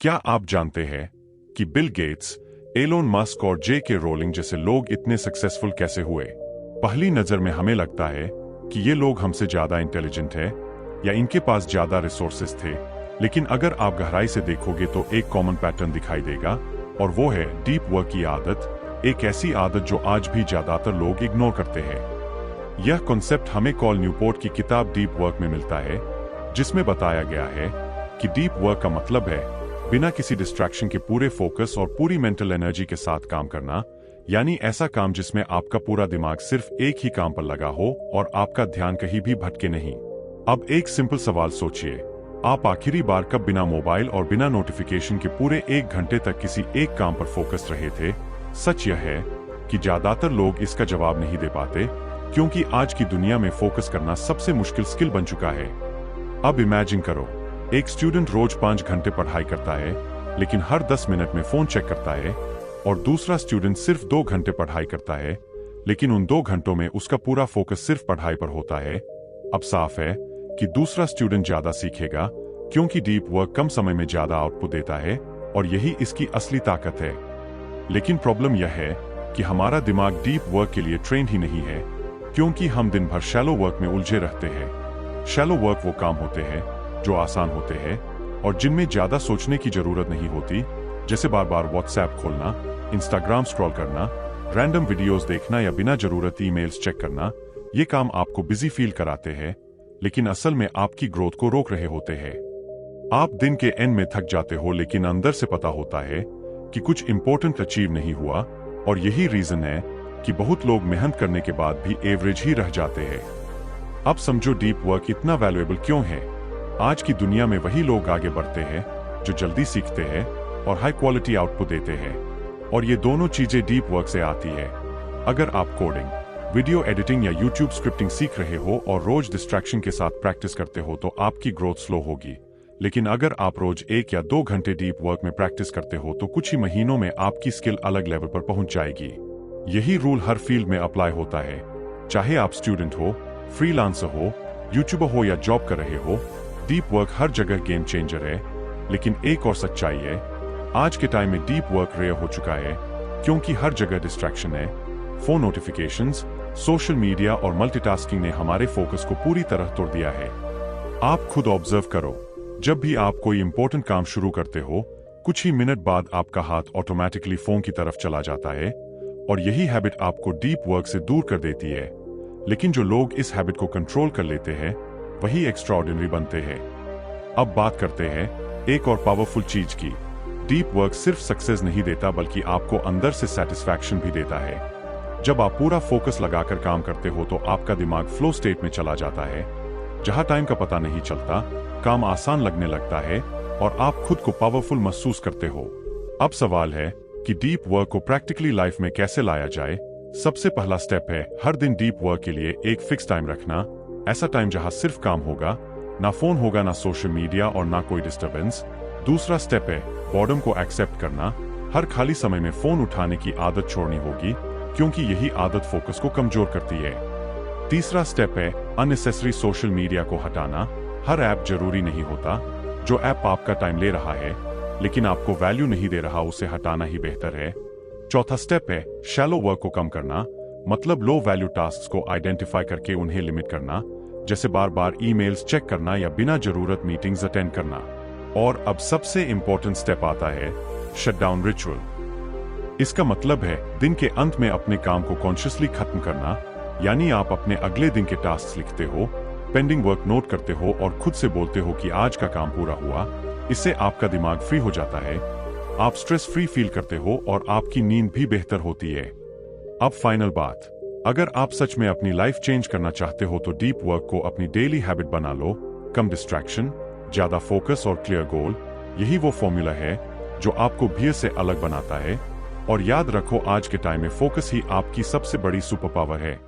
क्या आप जानते हैं कि बिल गेट्स, एलोन मस्क और जे.के. रोलिंग जैसे लोग इतने सक्सेसफुल कैसे हुए? पहली नजर में हमें लगता है कि ये लोग हमसे ज्यादा इंटेलिजेंट हैं या इनके पास ज्यादा रिसोर्सेस थे, लेकिन अगर आप गहराई से देखोगे तो एक कॉमन पैटर्न दिखाई देगा, और वो है डीप वर्क की आदत। एक ऐसी आदत जो आज भी ज्यादातर लोग इग्नोर करते हैं। यह कॉन्सेप्ट हमें कॉल न्यूपोर्ट की किताब डीप वर्क में मिलता है, जिसमें बताया गया है कि डीप वर्क का मतलब है बिना किसी डिस्ट्रैक्शन के पूरे फोकस और पूरी मेंटल एनर्जी के साथ काम करना, यानी ऐसा काम जिसमें आपका पूरा दिमाग सिर्फ एक ही काम पर लगा हो और आपका ध्यान कहीं भी भटके नहीं। अब एक सिंपल सवाल सोचिए, आप आखिरी बार कब बिना मोबाइल और बिना नोटिफिकेशन के पूरे 1 घंटे तक किसी एक काम पर फोकस रहे थे? सच यह है कि ज्यादातर लोग इसका जवाब नहीं दे पाते, क्योंकि आज की दुनिया में फोकस करना सबसे मुश्किल स्किल बन चुका है। अब इमेजिन करो, एक स्टूडेंट रोज 5 घंटे पढ़ाई करता है, लेकिन हर 10 मिनट में फोन चेक करता है, और दूसरा स्टूडेंट सिर्फ 2 घंटे पढ़ाई करता है, लेकिन उन 2 घंटों में उसका पूरा फोकस सिर्फ पढ़ाई पर होता है। अब साफ है कि दूसरा स्टूडेंट ज्यादा सीखेगा, क्योंकि डीप वर्क कम समय में ज्यादा आउटपुट देता है, और यही इसकी असली ताकत है। लेकिन प्रॉब्लम यह है कि हमारा दिमाग डीप वर्क के लिए ट्रेंड ही नहीं है, क्योंकि हम दिन भर शैलो वर्क में उलझे रहते हैं। शैलो वर्क वो काम होते हैं जो आसान होते हैं और जिनमें ज्यादा सोचने की जरूरत नहीं होती, जैसे बार बार व्हाट्सएप खोलना, इंस्टाग्राम स्क्रॉल करना, रैंडम वीडियोस देखना या बिना जरूरत ईमेल्स चेक करना। ये काम आपको बिजी फील कराते हैं, लेकिन असल में आपकी ग्रोथ को रोक रहे होते हैं। आप दिन के एंड में थक जाते हो, लेकिन अंदर से पता होता है कि कुछ इंपॉर्टेंट अचीव नहीं हुआ, और यही रीजन है कि बहुत लोग मेहनत करने के बाद भी एवरेज ही रह जाते हैं। अब समझो डीप वर्क इतना वैल्यूएबल क्यों है। आज की दुनिया में वही लोग आगे बढ़ते हैं जो जल्दी सीखते हैं और हाई क्वालिटी आउटपुट देते हैं, और ये दोनों चीजें डीप वर्क से आती है। अगर आप कोडिंग, वीडियो एडिटिंग या यूट्यूब स्क्रिप्टिंग सीख रहे हो और रोज डिस्ट्रैक्शन के साथ प्रैक्टिस करते हो तो आपकी ग्रोथ स्लो होगी। लेकिन अगर आप रोज 1 या 2 घंटे डीप वर्क में प्रैक्टिस करते हो तो कुछ ही महीनों में आपकी स्किल अलग लेवल पर पहुंच जाएगी। यही रूल हर फील्ड में अप्लाई होता है, चाहे आप स्टूडेंट हो, फ्रीलांसर हो, यूट्यूबर हो या जॉब कर रहे हो। डीप वर्क हर जगह गेम चेंजर है। लेकिन एक और सच्चाई है, आज के टाइम में डीप वर्क रेयर हो चुका है, क्योंकि हर जगह डिस्ट्रैक्शन है। फोन नोटिफिकेशंस, सोशल मीडिया और मल्टीटास्किंग ने हमारे फोकस को पूरी तरह तोड़ दिया है। आप खुद ऑब्जर्व करो, जब भी आप कोई इंपॉर्टेंट काम शुरू करते हो, कुछ ही मिनट बाद आपका हाथ ऑटोमेटिकली फोन की तरफ चला जाता है, और यही हैबिट आपको डीप वर्क से दूर कर देती है। लेकिन जो लोग इस हैबिट को कंट्रोल कर लेते हैं, वही एक्स्ट्राऑर्डिनरी बनते हैं। अब बात करते हैं एक और पावरफुल चीज की। डीप वर्क सिर्फ सक्सेस नहीं देता, बल्कि आपको अंदर से सेटिस्फैक्शन भी देता है। जब आप पूरा फोकस लगाकर काम करते हो तो आपका दिमाग फ्लो स्टेट में चला जाता है, जहां टाइम का पता नहीं चलता, काम आसान लगने लगता है और आप खुद को पावरफुल महसूस करते हो। अब सवाल है कि डीप वर्क को प्रैक्टिकली लाइफ में कैसे लाया जाए। सबसे पहला स्टेप है हर दिन डीप वर्क के लिए एक फिक्स टाइम रखना। ऐसा टाइम जहां सिर्फ काम होगा, ना फोन होगा, ना सोशल मीडिया और ना कोई डिस्टर्बेंस। दूसरा स्टेप है बॉर्डम को एक्सेप्ट करना। हर खाली समय में फोन उठाने की आदत छोड़नी होगी, क्योंकि यही आदत फोकस को कमजोर करती है। तीसरा स्टेप है अननेसेसरी सोशल मीडिया को हटाना। हर ऐप जरूरी नहीं होता। जो ऐप आपका टाइम ले रहा है लेकिन आपको वैल्यू नहीं दे रहा, उसे हटाना ही बेहतर है। चौथा स्टेप है शैलो वर्क को कम करना, मतलब लो वैल्यू टास्क को आइडेंटिफाई करके उन्हें लिमिट करना, जैसे बार बार ईमेल्स चेक करना या बिना जरूरत मीटिंग्स अटेंड करना। और अब सबसे इंपॉर्टेंट स्टेप आता है शटडाउन रिचुअल। इसका मतलब है दिन के अंत में अपने काम को कॉन्शियसली खत्म करना, यानी आप अपने अगले दिन के टास्क लिखते हो, पेंडिंग वर्क नोट करते हो और खुद से बोलते हो कि आज का काम पूरा हुआ। इससे आपका दिमाग फ्री हो जाता है, आप स्ट्रेस फ्री फील करते हो और आपकी नींद भी बेहतर होती है। अब फाइनल बात, अगर आप सच में अपनी लाइफ चेंज करना चाहते हो तो डीप वर्क को अपनी डेली हैबिट बना लो। कम डिस्ट्रैक्शन, ज्यादा फोकस और क्लियर गोल, यही वो फॉर्मूला है जो आपको भीड़ से अलग बनाता है। और याद रखो, आज के टाइम में फोकस ही आपकी सबसे बड़ी सुपर पावर है।